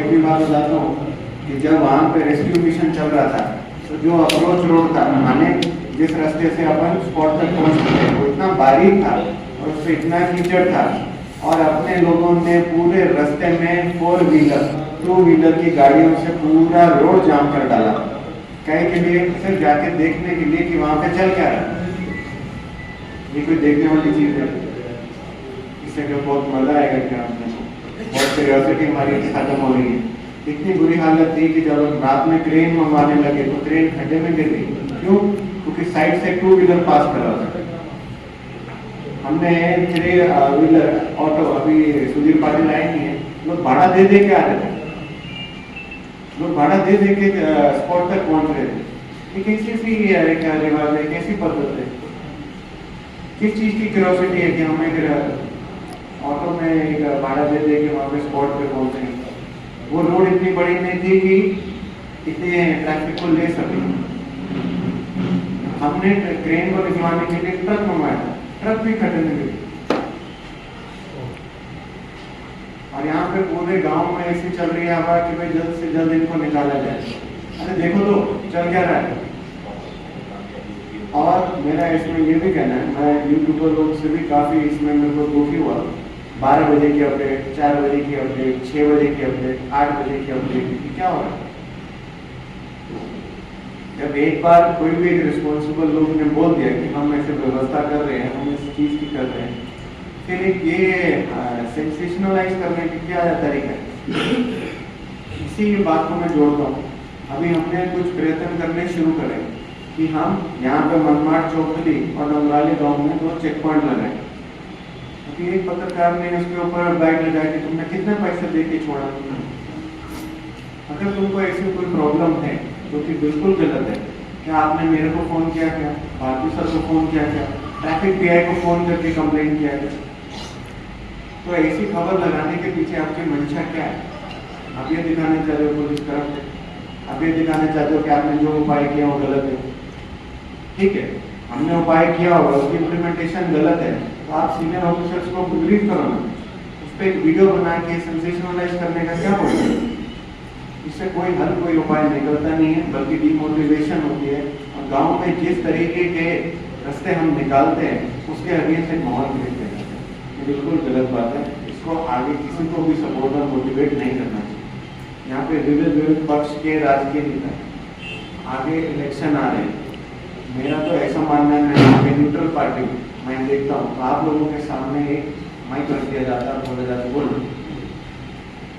एक भी बात बताता हूँ कि जब वहाँ पे रेस्क्यू मिशन चल रहा था तो जो अप्रोच रोड था, माने जिस रास्ते से अपन स्पॉट तक पहुँचते थे वो इतना बारीक था और उस पर इतना कीचड़ था, और अपने लोगों ने पूरे रास्ते में 4 व्हीलर 2 व्हीलर की गाड़ियों से पूरा रोड जाम कर डाला, कहीं के लिए सिर्फ जाके देखने के लिए कि वहाँ पे चल क्या रहा है। ये कोई देखने वाली चीज़ है, इससे क्या बहुत मजा आएगा क्या, बहुत क्यूरियोसिटी हमारी खत्म हो रही है। इतनी बुरी हालत थी कि जब रात में ट्रेन मंगवाने लगे तो ट्रेन खड्डे में गिर गई। क्यों? क्योंकि साइड से 2 व्हीलर पास कर रहा था। हमने 3 व्हीलर ऑटो, अभी सुधीर पाटिल आए नहीं है, लोग भाड़ा दे दे के आ रहे थे, लोग भाड़ा दे दे के स्पॉट तक पहुंच रहे थे। ये कैसी सी क्या रिवाज है, कैसी पद्धत है, किस चीज़ की क्यूरियोसिटी है कि हम एक ऑटो में एक भाड़ा दे दे के वहाँ पे स्पॉट पे पहुँचे। वो रोड इतनी बड़ी नहीं थी कि इतने ट्रैफिक को ले सके। हमने क्रेन को भिजवाने के लिए ट्रक मंगवाया था, ट्रक भी खड्डे में गिरी। और यहाँ पे पूरे गांव में ऐसी चल रही है हवा कि भाई जल्द से जल्द इनको निकाला जाए। अरे देखो तो चल क्या रहा है। और मेरा इसमें ये भी कहना है, मैं यूट्यूबर लोग से भी काफ़ी इसमें मेरे को दुखी हुआ। 12 बजे की अपडेट, 4 बजे की अपडेट, 6 बजे की अपडेट, 8 बजे की अपडेट, क्या हो रहा है? जब एक बार कोई भी एक रिस्पॉन्सिबल लोग ने बोल दिया कि हम ऐसे व्यवस्था कर रहे हैं, हम इस चीज़ की कर रहे हैं, फिर एक ये सेंसेशनलाइज करने की क्या तरीका है? इसी बात को मैं जोड़ता हूँ। अभी हमने कुछ प्रयत्न करने शुरू करें कि हम यहाँ पे मनमाड़ चौखली और नंगराली गांव में 2 चेक पॉइंट लगाए। अभी एक पत्रकार ने उसके ऊपर गाइड लगाया कि तुमने कितने पैसे दे के छोड़ा। अगर तुमको ऐसी कोई प्रॉब्लम है जो कि बिल्कुल गलत है, क्या आपने मेरे को फ़ोन किया, क्या भारती सर को फ़ोन किया, क्या ट्रैफिक पीआई को फ़ोन करके कंप्लेंट किया क्या? तो ऐसी खबर लगाने के पीछे आपकी मंशा क्या है? आप ये दिखाने चाहते हो पुलिस करप्ट है, आप ये दिखाने चाहते हो कि आपने जो उपाय किया वो गलत है। ठीक है, हमने उपाय किया होगा, उसकी इम्प्लीमेंटेशन गलत है, तो आप सीनियर ऑफिसर्स को ब्रीफ करो ना, उस पर एक वीडियो बना के सेंसेशनलाइज करने का क्या होता है? इससे कोई हल, कोई उपाय निकलता नहीं है, बल्कि डिमोटिवेशन होती है। और गांव में जिस तरीके के रास्ते हम निकालते हैं उसके अगेंस्ट एक माहौल क्रिएट कर जाता है। ये बिल्कुल गलत बात है, इसको आगे किसी को भी सपोर्ट और मोटिवेट नहीं करना चाहिए। यहाँ पे विविध पक्ष के राजकीय नेता, आगे इलेक्शन आ रहे हैं, मेरा तो ऐसा मानना है, मैं न्यूट्रल पार्टी मैं देखता हूँ, तो आप लोगों के सामने एक माइक रख दिया जाता है, बोला जाता है बोलो,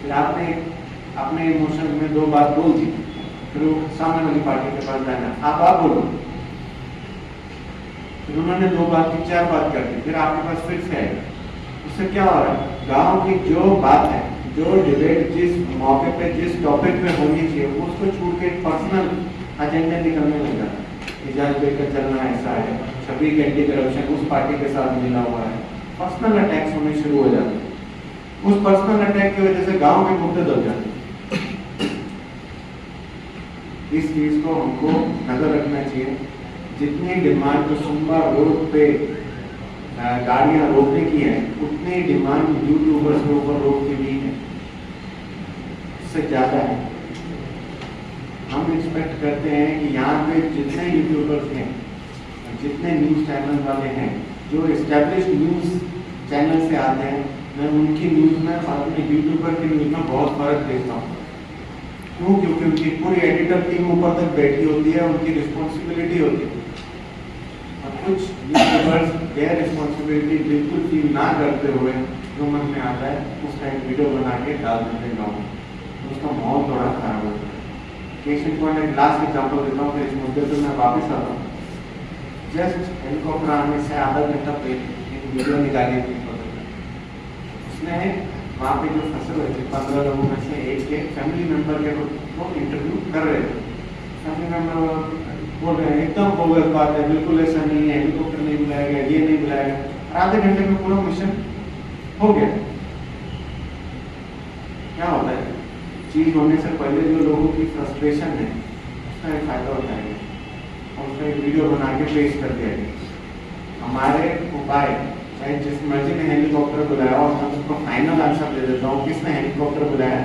फिर आपने अपने इमोशन में 2 बात बोल दी, फिर वो सामने वाली पार्टी के पास जाना, आप बोलो, फिर उन्होंने 2 बात की 4 बात कर दी, फिर आपके पास फिर से आएगा। उससे क्या हो रहा है? गांव की जो बात है, जो डिबेट जिस मौके पे, जिस टॉपिक पे होनी चाहिए, उसको छूट के पर्सनल एजेंडा निकलने लग जाता है। इजाज लेकर चलना ऐसा है, छवि एंटी करप्शन उस पार्टी के साथ मिला हुआ है, पर्सनल अटैक्स होने शुरू हो जाते हैं। उस पर्सनल अटैक की वजह से गांव के मुद्दे दब जाते हैं। इस चीज को हमको नजर रखना चाहिए। जितनी डिमांड तो सुम्बा रोड पे गाड़ियां रोकने की है, उतनी डिमांड यूट्यूबर्स के ऊपर रोक की भी है, इससे ज्यादा है। हम एक्सपेक्ट करते हैं कि यहाँ पे जितने यूट्यूबर्स हैं, जितने न्यूज़ चैनल वाले हैं, जो एस्टेब्लिश न्यूज़ चैनल से आते हैं, मैं उनकी न्यूज़ में और अपने यूट्यूबर की न्यूज़ में बहुत फ़र्क देखता हूँ। क्यों? क्योंकि उनकी पूरी एडिटर टीम ऊपर तक बैठी होती है, उनकी रिस्पॉन्सिबिलिटी होती है। और कुछ यूट्यूबर्स गैर रिस्पॉन्सिबिलिटी बिल्कुल फील ना करते हुए जो मन में आता है उसका एक वीडियो बना के डाल देते हैं गाँव में, उसका माहौल थोड़ा खराब होता है। केस इन पॉइंट एक लास्ट एग्जाम्पल देता हूँ, फिर इस मुद्दे पर मैं वापस आता हूँ। जस्ट हेलीकॉप्टर आने से आधा घंटा पहले एक वीडियो निकाली थी, उसने वहाँ पे जो फंसे हुए थे 15 लोगों में से एक के फैमिली मेंबर के को इंटरव्यू कर रहे थे। फैमिली मेंबर बोल रहे हैं एकदम बोगस बात है, बिल्कुल ऐसा नहीं है, हेलीकॉप्टर नहीं बुलाया गया, ये नहीं बुलाया गया, और आधे घंटे में पूरा मिशन हो गया। क्या होता है? चीज होने से पहले जो लोगों की फ्रस्ट्रेशन है उसका एक फायदा उठाएंगे और उसका एक वीडियो बना के पेश कर दिया गया। हमारे उपाय, चाहे जिस मर्जी ने हेलीकॉप्टर बुलाया, और मैं उसको फाइनल आंसर दे देता हूँ, किसने हेलीकॉप्टर बुलाया?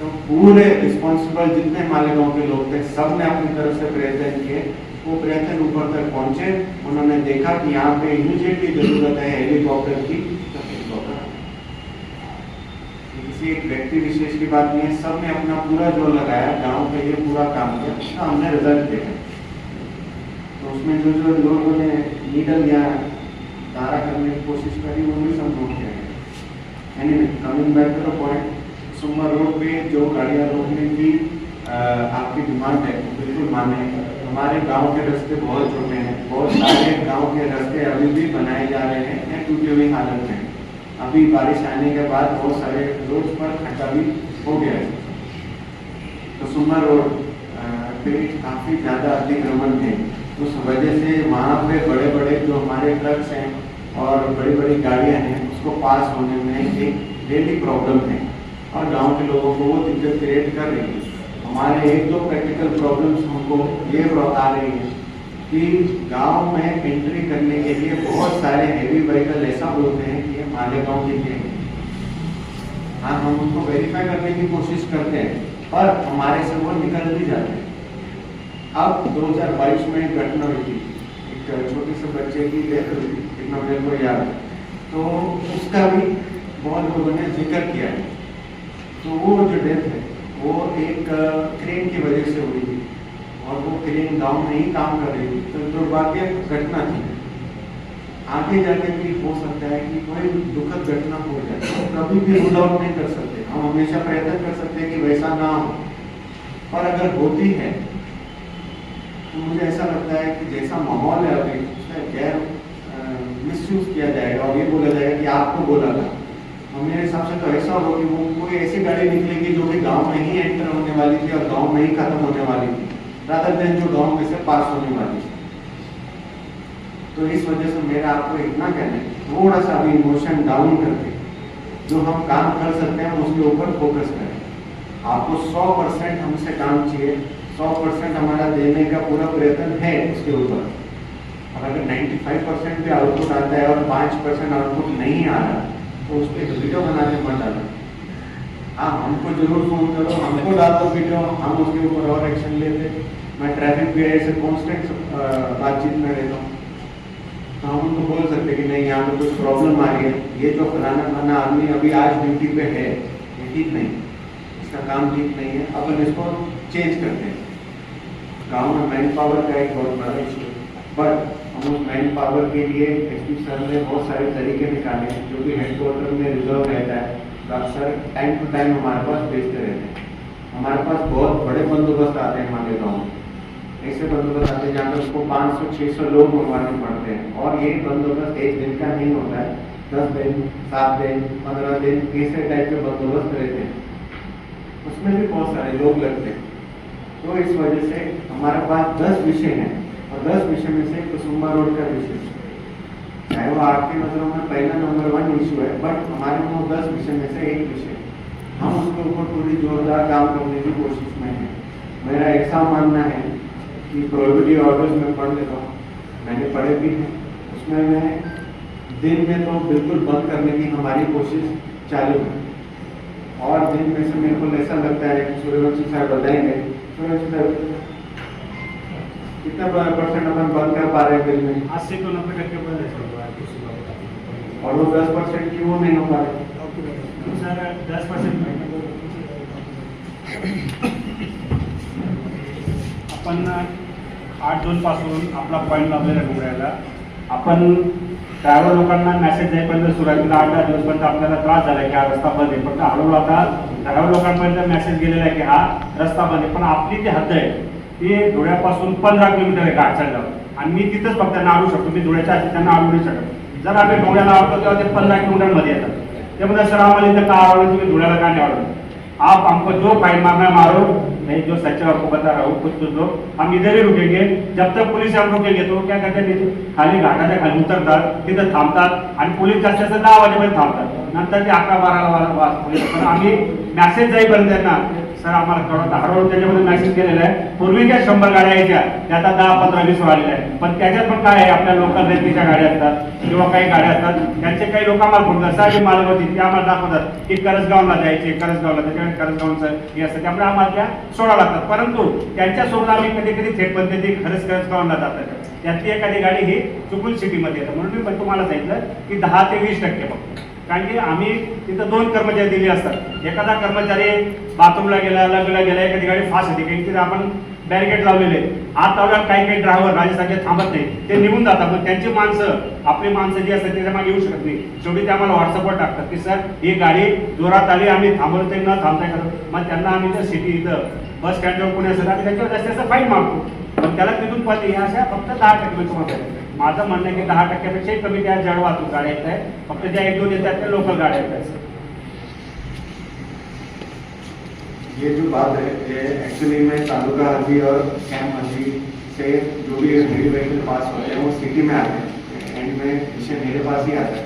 तो पूरे रिस्पॉन्सिबल जितने मालेगांव के लोग थे सब ने अपनी तरफ से प्रयत्न किए। वो प्रयत्न ऊपर तक पहुंचे, उन्होंने देखा कि यहाँ पे इमीडिएटली जरूरत है हेलीकॉप्टर की, तो हेलीकॉप्टर किसी एक व्यक्ति विशेष की बात नहीं है, सब ने अपना पूरा जोर लगाया, गांव के लिए पूरा काम किया, उसका हमने रिजल्ट देखा। तो उसमें जो जो लोगों ने नीडल या तारा करने की कोशिश करी वो भी सब रोक किया गया। Anyway, coming back to the point, सुम्मा रोड पे जो गाड़ियाँ रोकने की आपकी डिमांड है वो बिल्कुल माने। हमारे गांव के रास्ते बहुत छोटे हैं, बहुत सारे गांव के रास्ते अभी भी बनाए जा रहे हैं या टूटी हुई हालत में। अभी बारिश आने के बाद बहुत सारे रोड पर खड्डा भी हो गया है। तो सुम्मा रोड पे काफ़ी ज़्यादा अतिक्रमण है, उस वजह से वहाँ पे बड़े बड़े जो हमारे ट्रक्स हैं और बड़ी बड़ी गाड़ियाँ हैं उसको पास होने में एक डेली प्रॉब्लम है और गांव के लोगों को वो दिक्कत क्रिएट कर रही है। हमारे एक दो प्रैक्टिकल प्रॉब्लम्स हमको ये आ रही है कि गांव में एंट्री करने के लिए बहुत सारे हैवी व्हीकल ऐसा बोलते हैं कि ये मालेगांव के लिए। हाँ, हम उसको वेरीफाई करने की कोशिश करते हैं पर हमारे से वो निकल भी जाते हैं। अब 2022 में एक घटना हुई थी, एक छोटे से बच्चे की डेथ हुई थी, इतना मेरे को याद है, तो उसका भी बहुत लोगों ने जिक्र किया है। तो वो जो डेथ है वो एक क्रेन की वजह से हुई थी और वो क्रेन गांव में ही काम कर रही थी, तो दुर्भाग्य घटना थी। आगे जाके भी हो सकता है कि कोई दुखद घटना हो जाए, तो कभी भी रूल आउट नहीं कर सकते, हम हमेशा प्रयत्न कर सकते हैं कि वैसा ना हो। और अगर होती है तो मुझे ऐसा लगता है कि जैसा माहौल है अभी उसका गैर मिसयूज किया जाएगा और ये बोला जाएगा कि आपको बोला था। और मेरे हिसाब से तो ऐसा होगा कि वो कोई ऐसी गाड़ी निकलेगी जो कि गांव में ही एंटर होने वाली थी और गांव में ही खत्म होने वाली थी, रादर देन जो गांव में से पास होने वाली थी। तो इस वजह से मेरा आपको इतना कहना है, थोड़ा सा भी इमोशन डाउन करके जो हम काम कर सकते हैं उसके ऊपर फोकस करें। आपको 100% हमसे काम चाहिए, 100% हमारा देने का पूरा प्रयत्न है उसके ऊपर। और अगर 95% पे आउटपुट आता है और 5% आउटपुट नहीं आ रहा तो उस पर वीडियो बना के मत डालो। हाँ, हमको जरूर फोन करो, हमको डाल दो वीडियो, हम उसके ऊपर और एक्शन लेते। मैं ट्रैफिक पे ऐसे कॉन्स्टेंट बातचीत में रहता हूँ, तो हम उनको बोल सकते कि नहीं यहाँ पे कुछ प्रॉब्लम आ रही है, ये जो फलाना आदमी अभी आज ड्यूटी पे है ये ठीक नहीं, इसका काम ठीक नहीं है, अपन इसको चेंज करते हैं। गाँव में मैन पावर का एक बहुत बड़ा इशू है, बट हम उस मैन पावर के लिए एसपी सर ने बहुत सारे तरीके निकाले हैं जो कि हेडक्वार्टर में रिजर्व रहता है, तो अक्सर टाइम टू टाइम हमारे पास भेजते रहते हैं। हमारे पास बहुत बड़े बंदोबस्त आते हैं हमारे गाँव में, ऐसे बंदोबस्त आते हैं जहाँ पर उसको 500-600 लोग मंगवाने पड़ते हैं और ये बंदोबस्त एक दिन का नहीं होता है, 10 दिन, 7 दिन, 15 दिन ऐसे टाइप के बंदोबस्त रहते हैं, उसमें भी बहुत सारे लोग लगते हैं। तो इस वजह से हमारे पास 10 विषय हैं और 10 विषय में से सुम्मा रोड का विषय, चाहे वो आपकी नजरों में पहला नंबर 1 इशू है, बट हमारे वो 10 विषय में से एक विषय, हम उसके ऊपर पूरी जोरदार काम करने की कोशिश में हैं। मेरा ऐसा मानना है कि प्रोहिबिटिव ऑर्डर्स में पढ़ लेता हूँ, मैंने पढ़े भी हैं, उसमें मैं दिन में तो बिल्कुल बंद करने की हमारी कोशिश चालू है और दिन में से मेरे को ऐसा लगता है कि सूर्यवंशी साहब बताएंगे, सूर्यवंशी साहब कितना % अपन बंद कर पा रहे हैं दिन में? 80 से 90% बंद है और वो 10% क्यों नहीं हो पा रहे? सर 10% आपण 8/2 पासून आपला पॉईंट लावलेला डोंगराला, आपण ड्रायव्हर लोकांना मेसेज द्यायपर्यंत सुरुवातीला 8-10 दिवसपर्यंत आपल्याला त्रास झाला की हा रस्ता बंद आहे, फक्त हळूहळू आता ड्रायव्हर लोकांपर्यंत मेसेज गेलेला आहे की हा रस्ता बंद आहे, पण आपली जी हद्द आहे ती धुळ्यापासून 15 किलोमीटर आहे घाटसांडावर आणि मी तिथंच फक्त त्यांना आणू शकतो, मी धुळ्याच्या आधी त्यांना आणू नाही शकत। जर आम्ही डोंगराला आवडतो तेव्हा ते 15 किलोमीटरमध्ये येतात, ते म्हणतात सर आम्हाला इथं का आवडलं, तुम्ही धुळ्याला का नहीं आवडलं? आप हमको जो फाइन मारना मारो, नहीं जो सच्चा आपको बता रहा हूँ, कुछ लो, हम इधर ही रुकेंगे जब तक पुलिस हम रोकेंगे। तो क्या करते हैं, खाली घाटाच्या खाली उतरतात, तिथं थांबतात आणि पोलीस जास्त 10 वाजेपर्यंत थांबतात, नंतर ते 11-12 वाजता पोलीस, पण आम्ही मॅसेज जाईपर्यंत आहे ना सर आम्हाला कळत हळूहळू त्याच्यामध्ये मेसेज केलेला आहे. पूर्वी ज्या 100 गाड्या यायच्या त्या आता 10, 15, 20 आलेल्या आहेत. पण त्याच्यात पण काय आहे, आपल्या लोकल रेल्वेच्या गाड्या असतात किंवा काही गाड्या असतात, त्यांचे काही लोक आम्हाला फोन साहेब मालक होती ते आम्हाला दाखवतात की करसगावला जायचे, करसगावला त्याच्याकडे करसगावचं हे असतं, त्यामुळे आम्हाला त्या सोडा लागतात. परंतु त्यांच्यासोबत आम्ही कधी कधी थेट पद्धती करसगावला जातात. त्यातली एखादी गाडी ही चुकून सिटीमध्ये येतात. म्हणून मी तुम्हाला सांगितलं की 10 ते 20% फक्त. कारण की आम्ही तिथं 2 कर्मचारी दिले असतात. एखादा कर्मचारी बाथरूमला गेला, लग्नला गेला, एखादी गाडी फास्ट होती, काही तिथे आपण बॅरिकेड लावलेले, आत लावल्यावर काही ड्रायव्हर राजस्थानचे थांबत नाही, ते निघून जातात. मग त्यांची माणसं, आपली माणसं जी असतात त्याच्या मागे येऊ शकत नाही. शेवटी ते आम्हाला व्हॉट्सअपवर टाकतात की सर ही गाडी जोरात आली, आम्ही थांबवतोय न थांबताय करतो. मग त्यांना आम्ही जर सिटी इथं बस स्टँडवर कोणी असेल आम्ही त्यांच्यावर जास्त फाईन मागतो. पण त्याला तिथून पण ह्या अशा फक्त 10% तुम्हाला. माझं म्हणणं आहे की 10%पेक्षाही कमी त्या जड वाहतूक गाड्या येत आहेत. फक्त ज्या 1-2 येतात त्या लोकल गाड्या येत आहेत. ये जो बात है ये एक्चुअली में तालुका हल्दी और कैंप हल्दी से जो भी हेवी व्हीकल पास होते हैं वो सिटी में आते हैं, एंड में विषय मेरे पास ही आता है.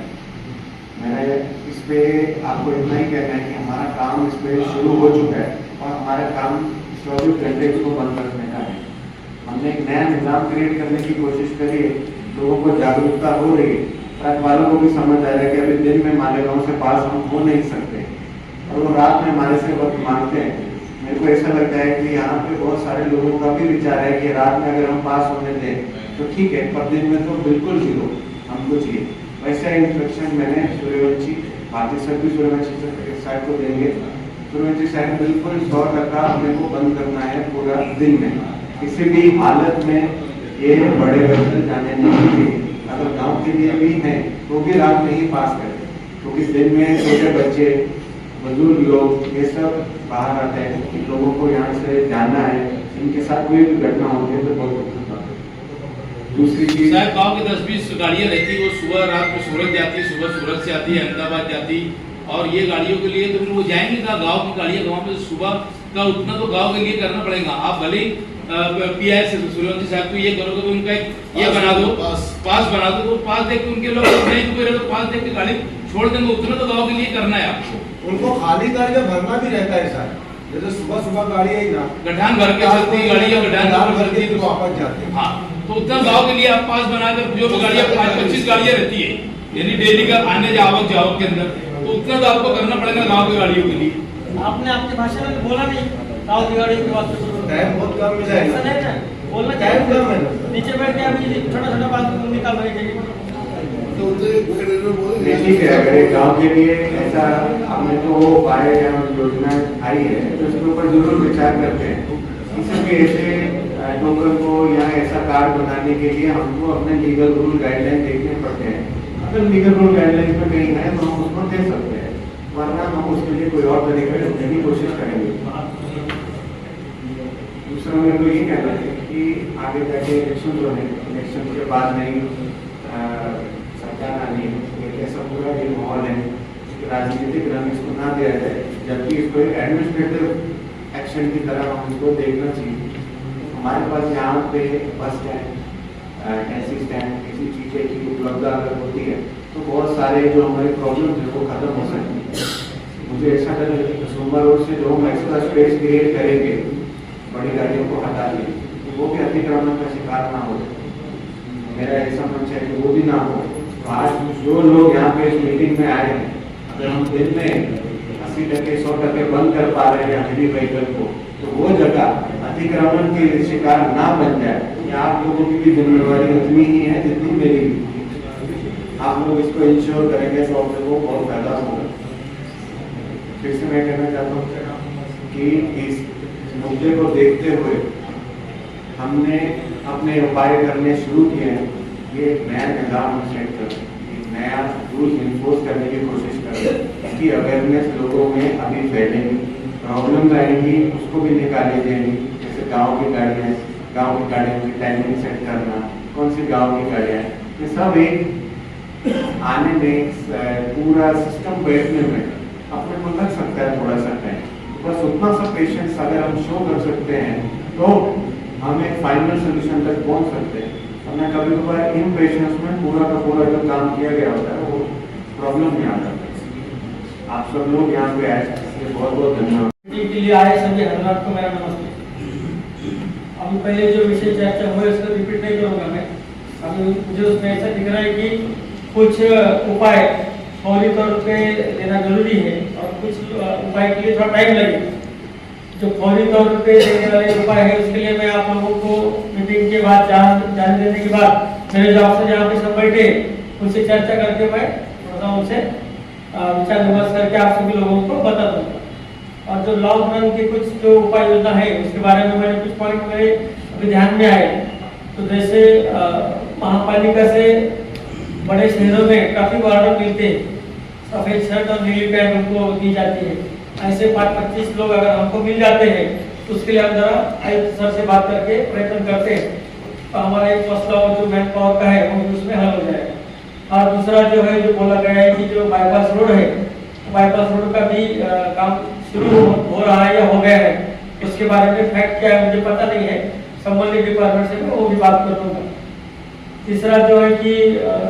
मैंने इस पे आपको इतना ही कहना है कि हमारा काम इस पे शुरू हो चुका है और हमारा काम 24 घंटे इसको बंद रखने का है. हमने एक नया निज़ाम क्रिएट करने की कोशिश करी है, लोगों को जागरूकता हो रही है, ट्रक वालों को भी समझ आ रहा है कि अभी दिन में मालेगांव से पास हम हो नहीं सकते और वो रात में हमारे से वक्त मांगते हैं. मेरे को ऐसा लगता है कि यहाँ पे बहुत सारे लोगों का भी विचार है कि रात में अगर हम पास होने दें तो ठीक है, पर दिन में तो बिल्कुल जीरो हमको चाहिए. वैसे इंस्ट्रक्शन मैंने सूर्यवंशी भारतीय सर भी सूर्यवंशी साहब को देंगे. सूर्यवंशी साहब बिल्कुल 100% अपने को बंद करना है पूरा दिन में. किसी भी हालत में ये बड़े व्हीकल जाने नहीं चाहिए. अगर गांव के लिए भी है तो भी रात में ही पास करें, क्योंकि दिन में छोटे बच्चे, बुजुर्ग लोग ये सब बाहर आते हैं. इन लोगों को यहाँ से जाना है, इनके साथ कोई भी घटना होती है तो बहुत दुख होता है. दूसरी चीज साहब गाँव की 10-20 गाड़ियाँ रहती, वो सुबह रात में सूरत जाती, सुबह सूरत से आती है, अहमदाबाद जाती, और ये गाड़ियों के लिए तो फिर वो जाएंगे कहाँ? गाँव की गाड़ियाँ गाँव में सुबह का उतना तो गाँव के लिए करना पड़ेगा. आप भले PIS सूर्यवंशी साहब को ये करोगे तो उनका ये बना दो, पास बना दो, तो पास देख के उनके लोग नहीं कोई रहे तो पास देख के गाड़ी छोड़ देंगे. उतना तो गाँव के लिए करना है आपको. उनको खाली गाड़ी में भरना भी रहता है सर. जैसे सुबह सुबह गाड़ी आई ना, गठान भर के चलती गाड़ी या गठान भर के वापस जाते हैं. हाँ, तो उतना गाँव के लिए आप पास बनाकर जो भी गाड़ियाँ 25 गाड़ियाँ रहती है, यानी डेली का आने जावक के अंदर, तो उतना तो आपको करना पड़ेगा गाँव की गाड़ियों के लिए. आपने आपकी भाषा में बोला नहीं गाँव की गाड़ी के वास्ते टाइम बहुत कम मिला है. ऐसा नहीं है, बोलना टाइम चाहिए. कम है. नीचे बैठ के अभी छोटा बात निकाल रहे चाहिए. ठीक है, अगर एक गाँव के लिए ऐसा हमने तो वो उपाय या योजना आई है तो उसके ऊपर जरूर विचार करते हैं. किसी भी ऐसे टोकन को या ऐसा कार्ड बनाने के लिए हमको अपने लीगल रूल गाइडलाइन देखने पड़ते हैं. अगर लीगल रूल गाइडलाइन में कहीं है तो हम उसको दे सकते हैं, वरना हम उसके लिए कोई और तरीका ढूंढने की कोशिश करेंगे. दूसरा मेरे को ये कहना है कि आगे जाके इलेक्शन जो है, इलेक्शन के बाद नहीं सरकार आनी है, ऐसा पूरा ये माहौल है, राजनीतिक रंग इसको ना दिया जाए, जबकि इसको एक एडमिनिस्ट्रेटिव एक्शन की तरह हम इसको देखना चाहिए. हमारे पास यहाँ पे बस स्टैंड, टैक्सी स्टैंड, किसी चीज़ें की उपलब्धता अगर होती है तो बहुत सारे जो हमारे प्रॉब्लम है वो खत्म हो सकती है. मुझे ऐसा लग रहा है कि सोमवार रोड से जो हम एक्स्ट्रा स्पेस क्रिएट करेंगे बड़ी गाड़ियों को हटा के, तो वो भी अतिक्रमण का शिकार ना हो. मेरा ऐसा मंच है कि वो भी ना हो. तो आज जो लोग यहाँ पे इस मीटिंग में आए हैं, अगर हम दिन में 80%, 100% बंद कर पा रहे हैं हेवी व्हीकल को, तो वो जगह अतिक्रमण के शिकार ना बन जाए. ये आप लोगों की भी जिम्मेवारी उतनी ही है जितनी मेरी भी. आप लोग इसको इंश्योर करेंगे तो आप लोगों को बहुत फायदा होगा. फिर से मैं कहना चाहता हूँ कि इस मुद्दे को देखते हुए हमने अपने उपाय करने शुरू किए हैं. ये नया निज़ाम सेट कर, एक नया रूल इन्फोर्स करने की कोशिश करें. इसकी अवेयरनेस लोगों में अभी फैलेगी, प्रॉब्लम आएंगी उसको भी निकाली जाएंगी. जैसे गांव की गाड़ियाँ, गांव की गाड़ियों की टाइमिंग सेट करना, कौन सी गांव की गाड़ियाँ, ये सब एक आने में पूरा सिस्टम बैठने में अपने को लग सकता है थोड़ा सा टाइम. बस उतना सा पेशेंस अगर हम शो कर सकते हैं तो हम एक फाइनल सोल्यूशन तक पहुंच सकते हैं. हमने कभी कभार इन पेशेंस में पूरा का पूरा जो काम किया गया होता है वो प्रॉब्लम नहीं आता. आप सब लोग यहाँ पे आए, इसलिए बहुत बहुत धन्यवाद। मीटिंग के लिए आए सभी हजरात को मेरा नमस्ते। अभी पहले जो विषय चर्चा हुए उसको रिपीट नहीं करूँगा मैं। अभी मुझे उसमें ऐसा दिख रहा है कि कुछ उपाय फौरी तौर पे देना जरूरी है और कुछ उपाय के लिए थोड़ा टाइम लगेगा। जो फौरी तौर पे देने वाले उपाय है उसके लिए मैं आप लोगों को मीटिंग के बाद जान देने के बाद मेरे जो आपसे जहाँ पे सब बैठे उनसे चर्चा करके मैं थोड़ा सा उनसे विचार विमर्श करके आप सभी लोगों को बता दूंगा। और जो लॉकडाउन की कुछ जो उपाय योजना है उसके बारे में मैंने कुछ पॉइंट मेरे अभी ध्यान में आए। तो जैसे महापालिका से बड़े शहरों में ट्रैफिक वार्डन मिलते हैं, सफेद शर्ट और नीली पैंट उनको दी जाती है। ऐसे 5-25 लोग अगर हमको मिल जाते हैं तो उसके लिए हम जरा आयुक्त सर से बात करके प्रयत्न करते हैं तो हमारा एक मसला जो मैन पावर का है वो उसमें हल हो जाएगा। और दूसरा जो है जो बोला गया है कि जो बाईपास रोड है, बाईपास रोड का भी काम शुरू हो रहा है या हो गया है, उसके बारे में फैक्ट क्या है मुझे पता नहीं है। संबंधित डिपार्टमेंट से मैं वो भी बात कर लूँगा। तीसरा जो है कि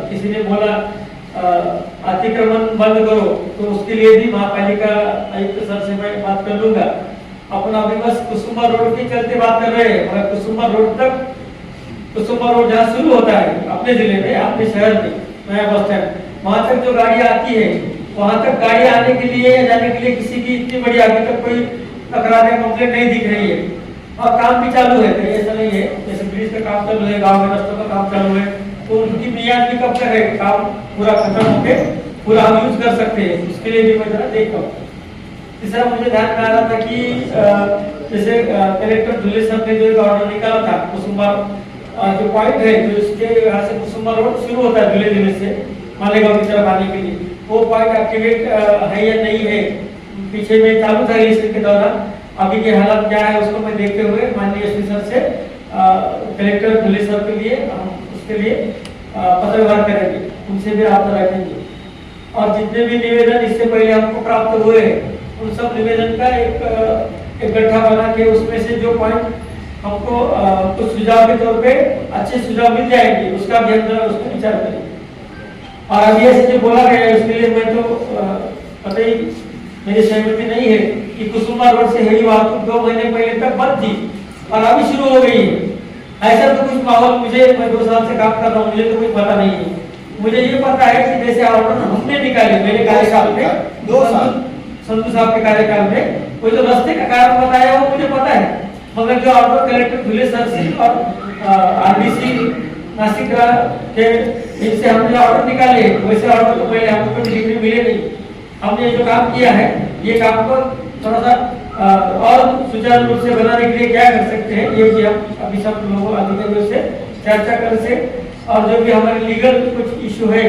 किसी ने बोला अतिक्रमण बंद करो, तो उसके लिए भी महापालिका आयुक्त सर से मैं बात कर लूंगा। अपना अभी बस कुसुम्बा रोड के चलते बात कर रहे हैं, मगर कुसुम्बा रोड तक, कुसुम्बा रोड जहाँ शुरू होता है अपने जिले में, अपने शहर में नया बस स्टैंड, वहाँ तक जो गाड़ी आती है, वहाँ तक गाड़ी आने के लिए जाने के लिए किसी की इतनी बड़ी अभी तक कोई तकरार या कंप्लेंट नहीं दिख रही है। और काम भी चालू है, कहीं ऐसा नहीं है। जैसे ब्रिज का काम चालू है, गाँव में रास्तों का काम चालू है, तो उनकी मियाद भी कब तक है, काम पूरा खत्म होके पूरा हम यूज कर सकते हैं, उसके लिए भी मैं जरा देखता हूँ। तीसरा मुझे ध्यान में आ रहा था कि जैसे कलेक्टर दुल्ले साहब ने जो एक ऑर्डर निकाला था कुसुम्बा जो पॉइंट है, जो इसके यहाँ से कुसुम्बा रोड शुरू होता है दुल्ले जिले से मालेगांव की तरफ आने के लिए, वो पॉइंट एक्टिवेट है या नहीं है, पीछे में चालू था इलेक्शन के दौरान। अभी के हालात क्या है उसको मैं देखते हुए माननीय एसपी सर से कलेक्टर दुल्ले साहब के लिए हम उसके लिए पत्र व्यवहार करेंगे, उनसे भी रब्ता रखेंगे। और जितने भी निवेदन इससे पहले हमको प्राप्त हुए उन सब निवेदन का एक गड्ढा बना के उसमें से जो पॉइंट हमको कुछ सुझाव के तौर पे अच्छे सुझाव मिल जाएंगे, उसका भी हम जरा उसमें विचार करेंगे। और अभी ऐसे जो बोला गया है उसके लिए मैं तो पता ही मेरी सहमति नहीं है कि कुसुम्बा रोड से हेवी वाहतुक 2 महीने पहले तक बंद थी और अभी शुरू हो गई है। ऐसा तो कुछ माहौल मैं 2 साल से काम कर रहा हूँ, मुझे तो कुछ पता नहीं है। मुझे ये पता है कि जैसे ऑर्डर हमने निकाले मेरे कार्यकाल में 2 साल संधू साहब के कार्यकाल में, कोई जो रास्ते का कारण बताया वो मुझे पता है, मगर जो ऑर्डर कलेक्टर दुल्ले सर से और आरडीसी नासिक के इनसे हमने ऑर्डर निकाले, वैसे ऑर्डर तो पहले हमको डिग्री मिले नहीं। हमने जो काम किया है ये काम को थोड़ा सा और सुचारू रूप से बनाने के लिए क्या कर सकते हैं, ये भी हम अभी सब लोगों अधिकारियों से चर्चा कर से, और जो भी हमारे लीगल कुछ इशू है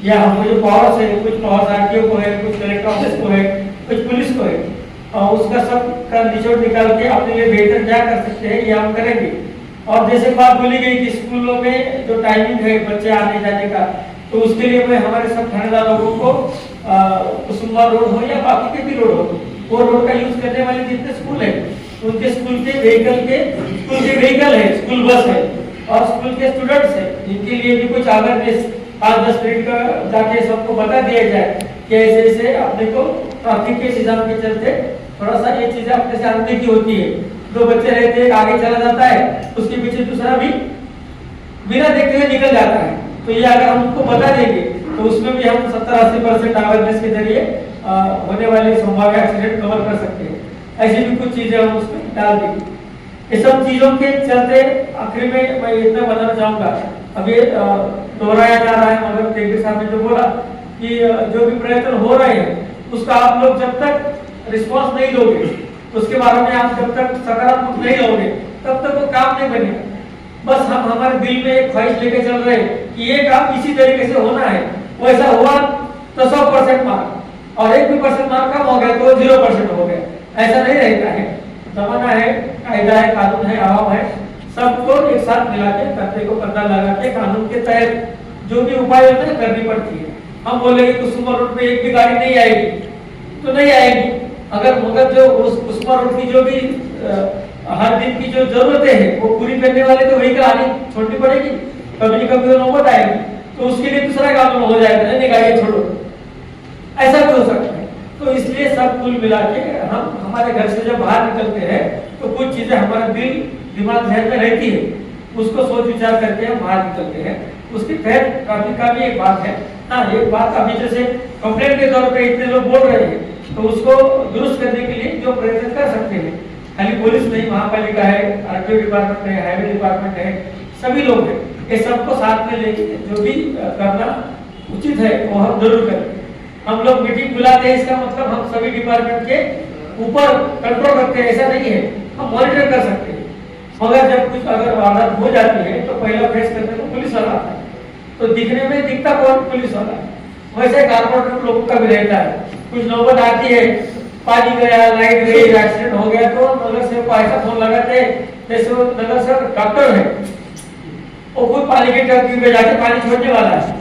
या हमारे जो पावर्स है, कुछ पावर्स आरटीओ को है, कुछ कलेक्टर ऑफिस को है, कुछ पुलिस को है, उसका सब का निचोड़ निकाल के अपने लिए बेहतर क्या कर सकते हैं ये हम करेंगे। और जैसे बात बोली गई कि स्कूलों में जो टाइमिंग है बच्चे आने जाने का, तो उसके लिए मैं हमारे सब थानेदार लोगों को कुसुम्बा रोड हो या बाकी के भी रोड हो, वो रोड का यूज करने वाले जितने स्कूल है उनके स्कूल के व्हीकल है, स्कूल बस है और स्कूल के स्टूडेंट्स है, इनके लिए भी कुछ अवेयरनेस 5-10 मिनट का जाके सबको बता दिया जाए कि ऐसे ऐसे अपने को ट्रैफिक के निजाम के चलते थोड़ा सा ये चीजें अपने से आने की होती है। 2 बच्चे रहते हैं, आगे चला जाता है, उसके पीछे दूसरा भी बिना देखते हुए निकल जाता है। तो ये अगर हम उनको बता देंगे तो उसमें भी हम 70-80% अवेयरनेस के जरिए होने वाले संभाव्य एक्सीडेंट कवर कर सकते हैं। ऐसी भी कुछ चीजें हम उसमें डाल देंगे। इस सब चीजों के चलते आखिर में मैं इतना बताना चाहूंगा, अभी दोहराया जा रहा है, मगर केंद्र साहब ने जो बोला कि जो भी प्रयत्न हो रहे हैं उसका आप लोग जब तक रिस्पॉन्स नहीं दोगे, उसके बारे में आप जब तक सकारात्मक नहीं लोगे, तब तक वो काम नहीं बनेगा। बस हम हमारे दिल में एक ख्वाहिश लेके चल रहे हैं कि ये काम इसी तरीके से होना है, वैसा हुआ तो 100% मार्क, और 1% मार्क कम हो गया तो 0% हो गया, ऐसा नहीं रहता है। जमाना है, कायदा है, कानून है, आवाम है, सबको एक साथ मिला के करते को पता लगा के कानून के तहत जो भी उपाय होते हैं करनी पड़ती है। हम बोलेंगे कुसुम्बा रोड पे एक भी गाड़ी नहीं आएगी तो नहीं आएगी, मगर जो उस कुसुम्बा रोड की जो भी हर दिन की जो जरूरतें हैं वो पूरी करने वाले तो व्हीकल आनी छोड़नी पड़ेगी, कभी न कभी वो नौबत आएगी, तो उसके लिए दूसरा कानून हो जाएगा, नहीं गाड़ी छोड़ो, ऐसा भी हो सकता है। तो इसलिए सब कुल मिला के हम हमारे घर से जब बाहर निकलते हैं तो कुछ चीजें हमारे दिल दिमाग जहन में रहती है, उसको सोच विचार करके हम बाहर निकलते हैं। उसकी खैर ट्रैफिक का भी एक बात है। हाँ, एक बात अभी जैसे कंप्लेंट के तौर पे इतने लोग बोल रहे हैं तो उसको दुरुस्त करने के लिए जो प्रयत्न कर सकते हैं, खाली पुलिस नहीं, महापालिका है, आरटीओ डिपार्टमेंट है, हाईवे डिपार्टमेंट है, सभी लोग हैं, ये सबको साथ में लेके जो भी करना उचित है वो हम जरूर करें। हम लोग मीटिंग बुलाते हैं, इसका मतलब हम सभी डिपार्टमेंट के ऊपर कंट्रोल रखते हैं ऐसा नहीं है, हम मॉनिटर कर सकते हैं। मगर जब कुछ अगर वारदात हो जाती है तो पहला फेस करने को पुलिस वाला आता है, तो दिखने में दिखता कौन पुलिस वाला है, वैसे कारपोरेट लोगों का भी रहता है। कुछ नौबत आती है, पानी गया, लाइट गई, एक्सीडेंट हो गया तो नगर सेवक को ऐसा फोन लगाते हैं जैसे वो नगर सेवक डॉक्टर है, वो खुद पानी की टंकी में जाके पानी छोड़ने वाला है,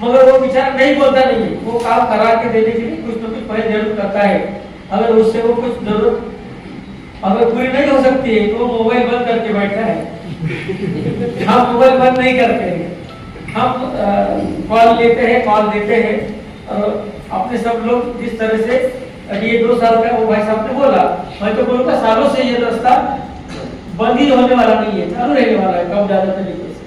मगर वो बेचारा नहीं बोलता नहीं है, वो काम करा के देने के लिए कुछ न कुछ पहले जरूर करता है। अगर उससे वो कुछ जरूरत अगर पूरी नहीं हो सकती है तो वो मोबाइल बंद करके बैठा है। हम मोबाइल बंद नहीं करते हैं, हम कॉल लेते हैं, कॉल देते हैं। अपने सब लोग जिस तरह से अभी ये 2 साल का वो भाई साहब ने बोला, मैं तो बोलूँगा सालों से ये रास्ता बंद ही होने वाला नहीं है, चालू रहने वाला है कम ज्यादा तरीके से।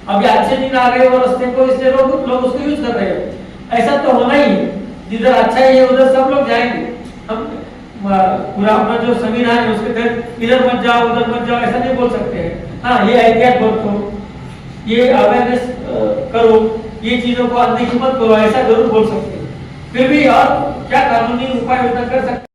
अभी अच्छे दिन आ गए वो रास्ते को, इसलिए लोग उसको यूज कर रहे हैं। ऐसा तो होना ही है, जिधर अच्छा है उधर सब लोग जाएंगे। हम पूरा अपना जो संविधान है उसके तहत इधर मत जाओ उधर मत जाओ ऐसा नहीं बोल सकते हैं। हाँ, ये एहतियात बरतो, ये अवेयरनेस करो, ये चीजों को अनदेखी मत करो, ऐसा जरूर बोल सकते हैं। फिर भी और क्या कानूनी उपाय कर सकते